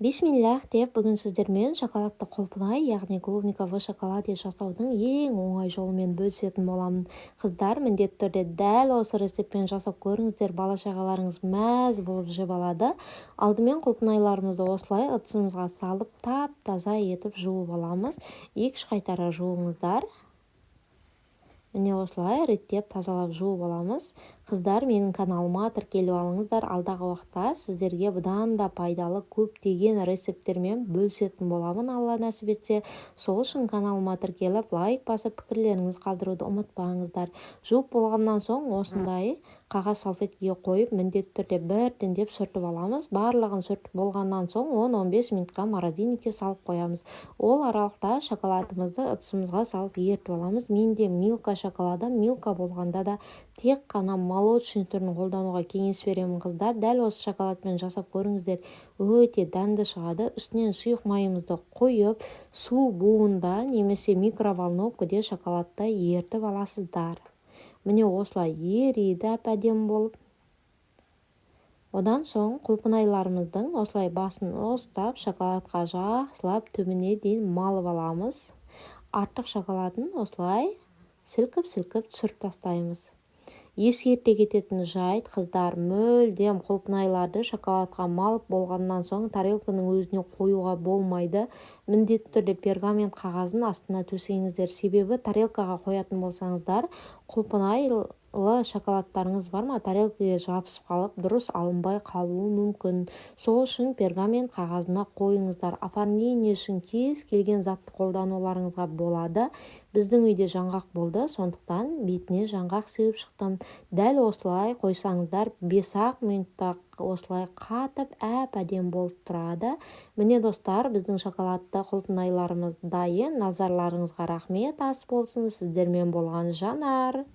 Бисмиллах деп бүгін сіздермен шоколадты құлпынай, яғни клубника в шоколаде жасаудың ең оңай жолымен бөлісетін боламын. Қыздар, міндетті түрде дәл осы рецептпен жасап көріңіздер, бала-шағаларыңыз мәз болып жеп алады. Алдымен құлпынайларымызды осылай ыдысымызға салып, тап-таза етіп жуып аламыз. 2-3 қайтара жуыңыздар. Міне осылай реттеп тазалап жуып аламыз. Қыздар, менің каналыма тіркеліп алыңыздар. Алдағы уақытта сіздерге бұдан да пайдалы көптеген рецепттермен бөлісетін боламын, Алла нәсіп етсе. Сол үшін каналыма тіркеліп, лайк басып, пікірлеріңіз қалдыруды ұмытпаңыздар. Жуып болғаннан соң осындай қағаз салфеткеге қойып, міндетті түрде біртіндеп сүртіп аламыз. Барлығын сүртіп болғаннан соң 10-15 минутқа морозильникке салып қоямыз. Ол аралықта шоколадымызды ыдысымызға салып ертіп аламыз. Менде Милка шоколады, Милка болғанда да тек қана молочный түрін қолдануға кеңес беремін, қыздар. Дәл осы шоколадпен жасап көріңіздер, өте дәмді шығады. Үстінен сұйық майымызды қойып, су буында немесе микроволновкада шоколадты ертіп аласыздар. Міне осылай ериді әп-әдемі болып. Одан соң құлпынайларымыздың осылай басын ұстап, шоколадқа жақсылап төбіне дейін малып аламыз. Артық шоколадын осылай сілкіп-сілкіп түсіріп тастаймыз. Ескерте кететін жайт, қыздар, мүлдем құлпынайларды шоколадқа малып болғаннан соң тарелканың өзіне қоюға болмайды. Міндетті түрде пергамент қағазын астына төсеңіздер. Себебі тарелкаға қоятын болсаңыздар, құлпынайлы шоколадтарыңыз бар ма, тарелкаға жабысып қалып, дұрыс алынбай қалуы мүмкін. Сол үшін пергамент қағазына қойыңыздар. Оформление үшін кез келген затты қолдануларыңызға болады. Біздің үйде жаңғақ болды, сондықтан бетіне жаңғақ сеуіп шықтым. Дәл осылай қойсаңыздар, 5-ақ минутта осылай қатып әп-әдемі болып тұрады. Міне достар, біздің шоколадты құлпынайларымыз дайын. Назарларыңызға рахмет, ас болсын. Сіздермен болған Жанар.